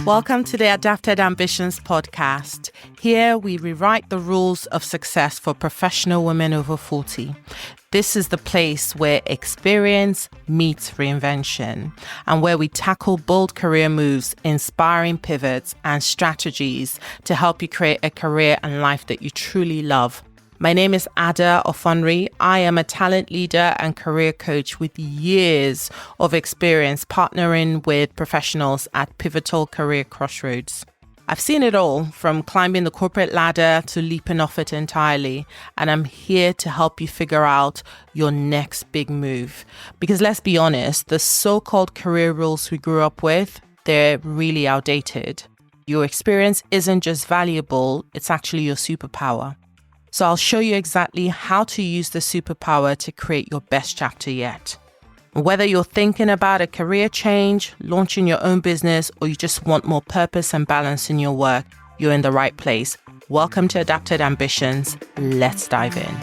Welcome to the Adapted Ambitions podcast. Here we rewrite the rules of success for professional women over 40. This is the place where experience meets reinvention and where we tackle bold career moves, inspiring pivots, and strategies to help you create a career and life that you truly love. My name is Ada Offonry. I am a talent leader and career coach with years of experience partnering with professionals at pivotal career crossroads. I've seen it all, from climbing the corporate ladder to leaping off it entirely, and I'm here to help you figure out your next big move. Because let's be honest, the so-called career rules we grew up with, they're really outdated. Your experience isn't just valuable, it's actually your superpower. So I'll show you exactly how to use the superpower to create your best chapter yet. Whether you're thinking about a career change, launching your own business, or you just want more purpose and balance in your work, you're in the right place. Welcome to Adapted Ambitions. Let's dive in.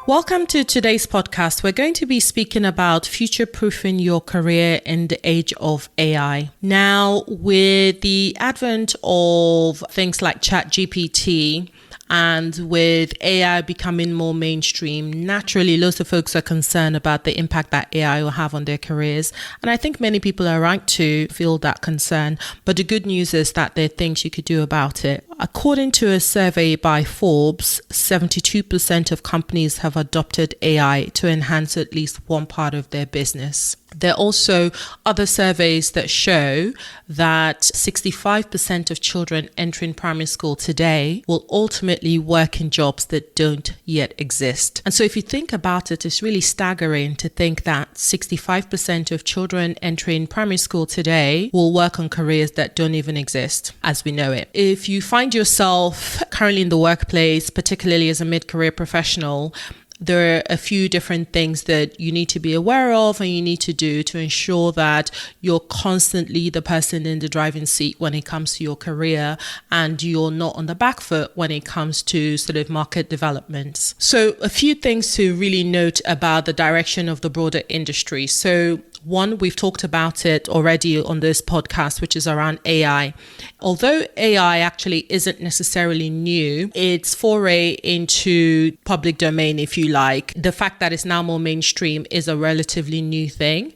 Welcome to today's podcast. We're going to be speaking about future-proofing your career in the age of AI. Now, with the advent of things like ChatGPT, and with AI becoming more mainstream, naturally, lots of folks are concerned about the impact that AI will have on their careers. And I think many people are right to feel that concern. But the good news is that there are things you could do about it. According to a survey by Forbes, 72% of companies have adopted AI to enhance at least one part of their business. There are also other surveys that show that 65% of children entering primary school today will ultimately work in jobs that don't yet exist. And so if you think about it, it's really staggering to think that 65% of children entering primary school today will work on careers that don't even exist as we know it. If you find yourself currently in the workplace, particularly as a mid-career professional, there are a few different things that you need to be aware of and you need to do to ensure that you're constantly the person in the driving seat when it comes to your career and you're not on the back foot when it comes to sort of market developments. So a few things to really note about the direction of the broader industry. So one, we've talked about it already on this podcast, which is around AI. Although AI actually isn't necessarily new, its foray into public domain, if you like, the fact that it's now more mainstream is a relatively new thing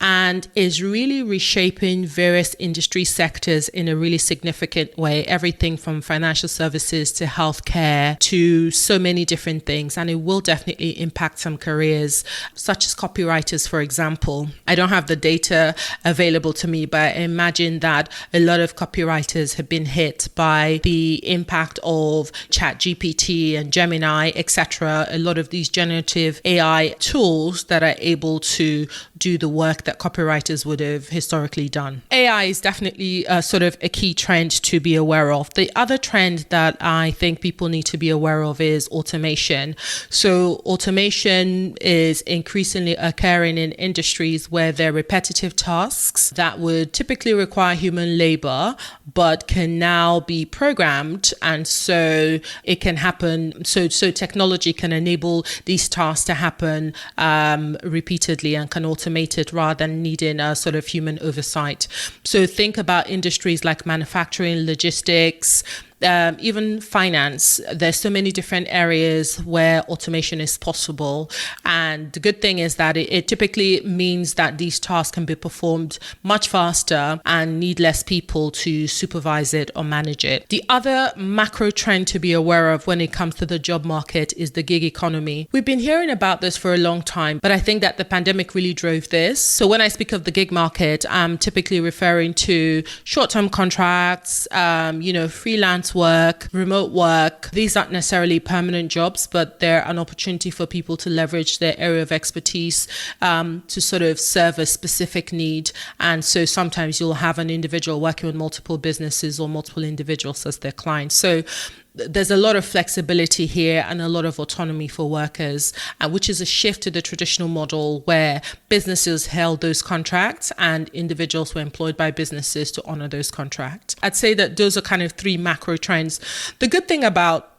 and is really reshaping various industry sectors in a really significant way, everything from financial services to healthcare to so many different things. And it will definitely impact some careers, such as copywriters, for example. I don't have the data available to me, but I imagine that a lot of copywriters have been hit by the impact of ChatGPT and Gemini, etc. A lot of these generative AI tools that are able to do the work that copywriters would have historically done. AI is definitely sort of a key trend to be aware of. The other trend that I think people need to be aware of is automation. So automation is increasingly occurring in industries where there are repetitive tasks that would typically require human labor, but can now be programmed. And so it can happen. So technology can enable these tasks to happen repeatedly and can automate it rather than needing a sort of human oversight. So think about industries like manufacturing, logistics, even finance. There's so many different areas where automation is possible. And the good thing is that it typically means that these tasks can be performed much faster and need less people to supervise it or manage it. The other macro trend to be aware of when it comes to the job market is the gig economy. We've been hearing about this for a long time, but I think that the pandemic really drove this. So when I speak of the gig market, I'm typically referring to short-term contracts, freelance work, remote work. These aren't necessarily permanent jobs, but they're an opportunity for people to leverage their area of expertise to sort of serve a specific need. And so sometimes you'll have an individual working with multiple businesses or multiple individuals as their clients. So there's a lot of flexibility here and a lot of autonomy for workers, which is a shift to the traditional model where businesses held those contracts and individuals were employed by businesses to honor those contracts. I'd say that those are kind of three macro trends. The good thing about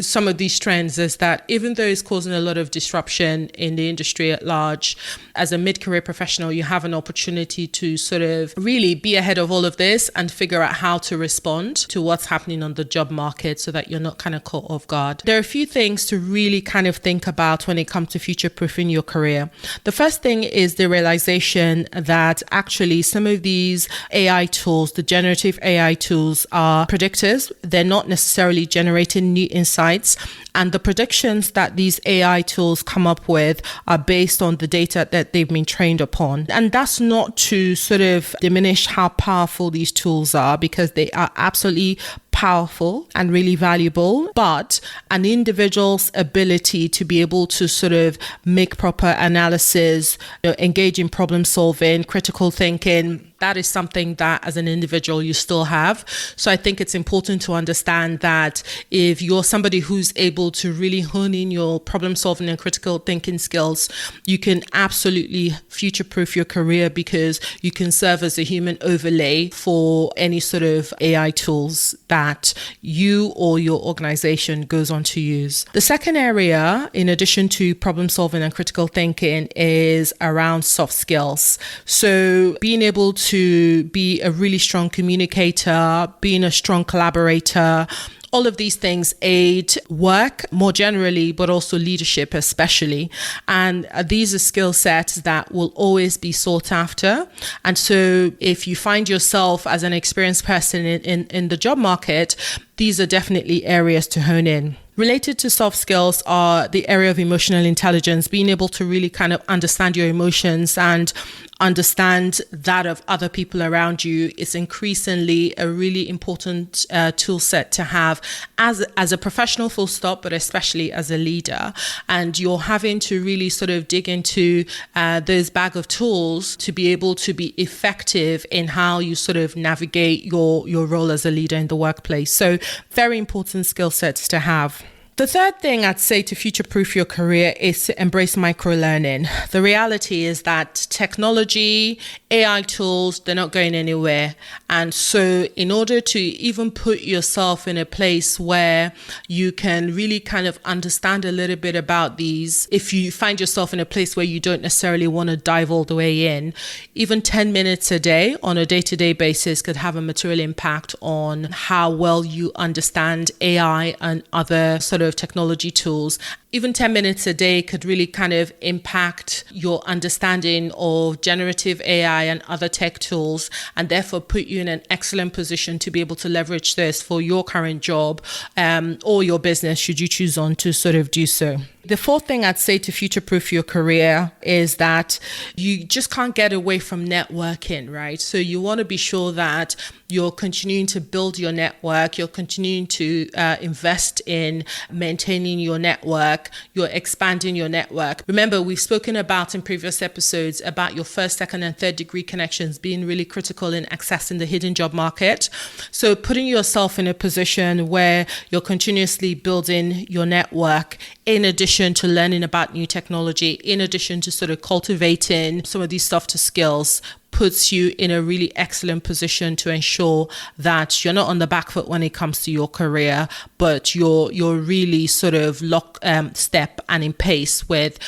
some of these trends is that even though it's causing a lot of disruption in the industry at large, as a mid-career professional, you have an opportunity to sort of really be ahead of all of this and figure out how to respond to what's happening on the job market so that you're not kind of caught off guard. There are a few things to really kind of think about when it comes to future-proofing your career. The first thing is the realization that actually some of these AI tools, the generative AI tools, are predictors. They're not necessarily generating new insights. And the predictions that these AI tools come up with are based on the data that they've been trained upon. And that's not to sort of diminish how powerful these tools are, because they are absolutely powerful and really valuable, but an individual's ability to be able to sort of make proper analysis, engage in problem solving, critical thinking, that is something that as an individual you still have. So I think it's important to understand that if you're somebody who's able to really hone in your problem solving and critical thinking skills, you can absolutely future-proof your career, because you can serve as a human overlay for any sort of AI tools that you or your organization goes on to use. The second area, in addition to problem solving and critical thinking, is around soft skills. So being able to be a really strong communicator, being a strong collaborator, all of these things aid work more generally, but also leadership especially. And these are skill sets that will always be sought after. And so if you find yourself as an experienced person in the job market, these are definitely areas to hone in. Related to soft skills are the area of emotional intelligence, being able to really kind of understand your emotions and understand that of other people around you is increasingly a really important tool set to have as a professional, full stop, but especially as a leader. And you're having to really sort of dig into those bag of tools to be able to be effective in how you sort of navigate your role as a leader in the workplace. So very important skill sets to have. The third thing I'd say to future-proof your career is to embrace micro-learning. The reality is that technology, AI tools, they're not going anywhere. And so in order to even put yourself in a place where you can really kind of understand a little bit about these, if you find yourself in a place where you don't necessarily want to dive all the way in, even 10 minutes a day on a day-to-day basis could have a material impact on how well you understand AI and other sort of technology tools. Even 10 minutes a day could really kind of impact your understanding of generative AI and other tech tools, and therefore put you in an excellent position to be able to leverage this for your current job or your business, should you choose on to sort of do so. The fourth thing I'd say to future-proof your career is that you just can't get away from networking, right? So you want to be sure that you're continuing to build your network, you're continuing to invest in maintaining your network, you're expanding your network. Remember, we've spoken about in previous episodes about your first, second, and third degree connections being really critical in accessing the hidden job market. So putting yourself in a position where you're continuously building your network, in addition to learning about new technology, in addition to sort of cultivating some of these softer skills, puts you in a really excellent position to ensure that you're not on the back foot when it comes to your career, but you're really sort of step and in pace with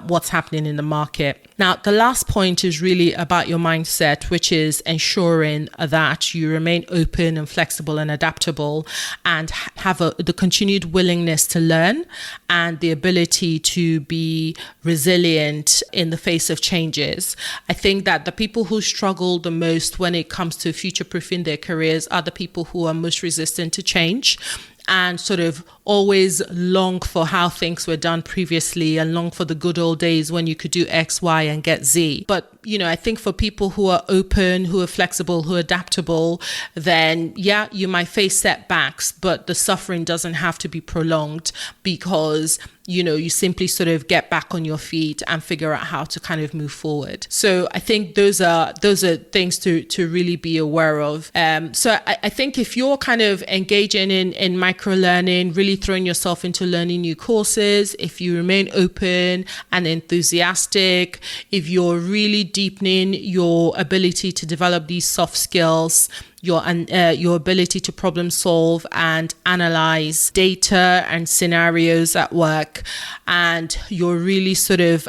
what's happening in the market. Now, the last point is really about your mindset, which is ensuring that you remain open and flexible and adaptable, and have the continued willingness to learn and the ability to be resilient in the face of changes. I think that the people who struggle the most when it comes to future-proofing their careers are the people who are most resistant to change and sort of always long for how things were done previously and long for the good old days when you could do X, Y, and get Z. But, I think for people who are open, who are flexible, who are adaptable, then yeah, you might face setbacks, but the suffering doesn't have to be prolonged, because you simply sort of get back on your feet and figure out how to kind of move forward. So I think those are things to really be aware of. So I think if you're kind of engaging in micro learning, really throwing yourself into learning new courses, if you remain open and enthusiastic, if you're really deepening your ability to develop these soft skills, your ability to problem solve and analyze data and scenarios at work, and you're really sort of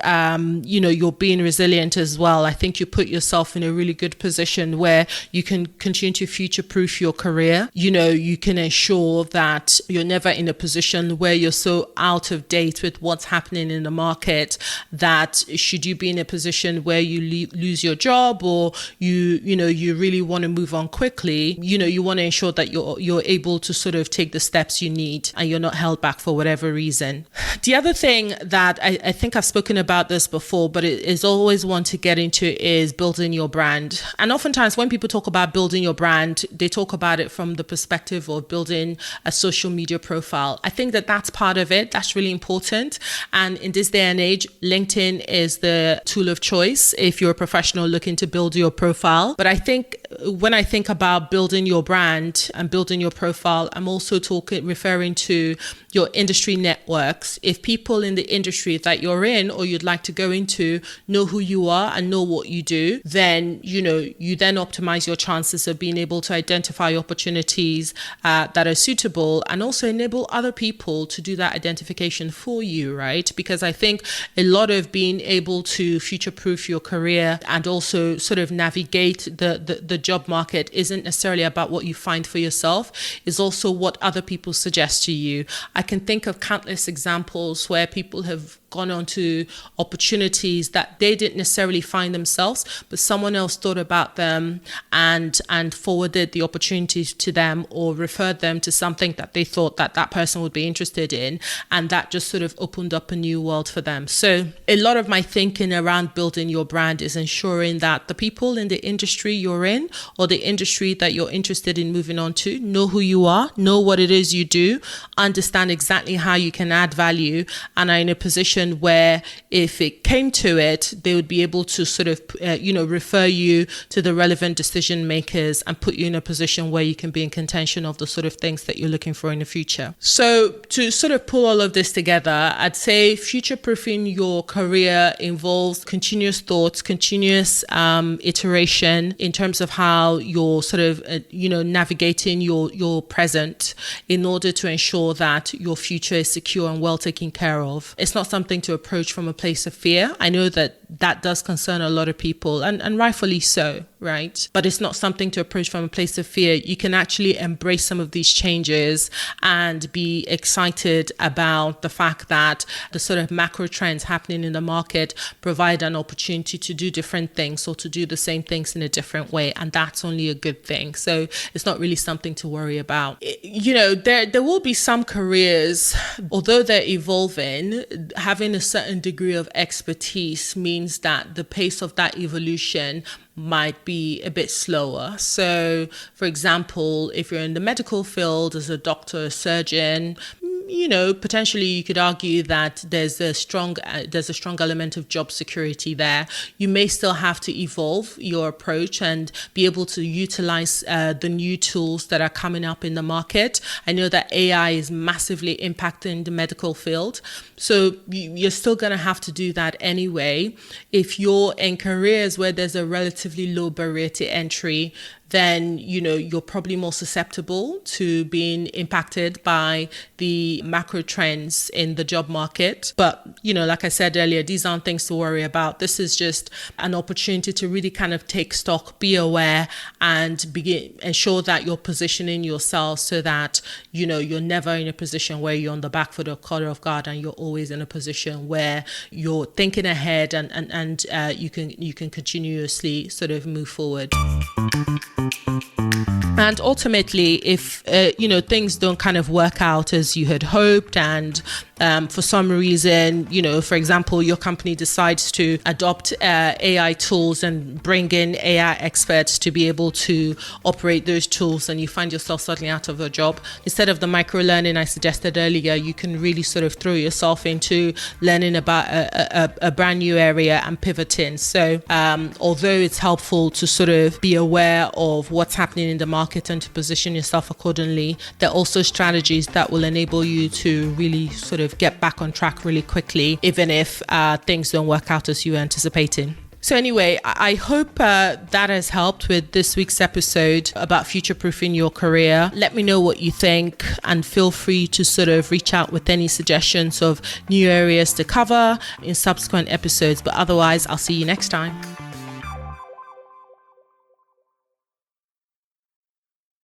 you're being resilient as well. I think you put yourself in a really good position where you can continue to future-proof your career. You can ensure that you're never in a position where you're so out of date with what's happening in the market that should you be in a position where you lose your job, or you really want to move on quickly, you want to ensure that you're able to sort of take the steps you need and you're not held back for whatever reason. The other thing that I think I've spoken about this before, but it is always one to get into, is building your brand. And oftentimes when people talk about building your brand, they talk about it from the perspective of building a social media profile. I think that that's part of it. That's really important. And in this day and age, LinkedIn is the tool of choice if you're a professional looking to build your profile. But I think when I think about building your brand and building your profile, I'm also referring to your industry networks. If people in the industry that you're in or you'd like to go into know who you are and know what you do, then you then optimize your chances of being able to identify opportunities that are suitable, and also enable other people to do that identification for you, right? Because I think a lot of being able to future-proof your career and also sort of navigate the job market isn't necessarily about what you find for yourself, is also what other people suggest to you. I can think of countless examples where people have gone on to opportunities that they didn't necessarily find themselves, but someone else thought about them and forwarded the opportunities to them, or referred them to something that they thought that person would be interested in, and that just sort of opened up a new world for them. So a lot of my thinking around building your brand is ensuring that the people in the industry you're in, or the industry that you're interested in moving on to, know who you are, know what it is you do, understand exactly how you can add value, and are in a position where if it came to it, they would be able to sort of, refer you to the relevant decision makers and put you in a position where you can be in contention of the sort of things that you're looking for in the future. So to sort of pull all of this together, I'd say future-proofing your career involves continuous thoughts, continuous iteration in terms of how you're sort of, navigating your present in order to ensure that your future is secure and well taken care of. It's not something to approach from a place of fear. I know that does concern a lot of people, and rightfully so, right? But it's not something to approach from a place of fear. You can actually embrace some of these changes and be excited about the fact that the sort of macro trends happening in the market provide an opportunity to do different things, or to do the same things in a different way. And that's only a good thing. So it's not really something to worry about. There will be some careers, although they're evolving, having a certain degree of expertise means that the pace of that evolution might be a bit slower. So, for example, if you're in the medical field as a doctor, a surgeon, potentially you could argue that there's a strong element of job security there. You may still have to evolve your approach and be able to utilize the new tools that are coming up in the market. I know that AI is massively impacting the medical field, so you're still going to have to do that anyway. If you're in careers where there's a relatively low barrier to entry, then you're probably more susceptible to being impacted by the macro trends in the job market. But like I said earlier, these aren't things to worry about. This is just an opportunity to really kind of take stock, be aware, and ensure that you're positioning yourself so that you're never in a position where you're on the back foot or caught off guard, and you're always in a position where you're thinking ahead and you can continuously sort of move forward. And ultimately, if things don't kind of work out as you had hoped, and for some reason, for example, your company decides to adopt AI tools and bring in AI experts to be able to operate those tools, and you find yourself suddenly out of a job, instead of the micro learning I suggested earlier, you can really sort of throw yourself into learning about a brand new area and pivoting. So although it's helpful to sort of be aware of what's happening in the market and to position yourself accordingly, there are also strategies that will enable you to really sort of get back on track really quickly, even if things don't work out as you were anticipating. So anyway, I hope that has helped with this week's episode about future-proofing your career. Let me know what you think, and feel free to sort of reach out with any suggestions of new areas to cover in subsequent episodes. But otherwise, I'll see you next time.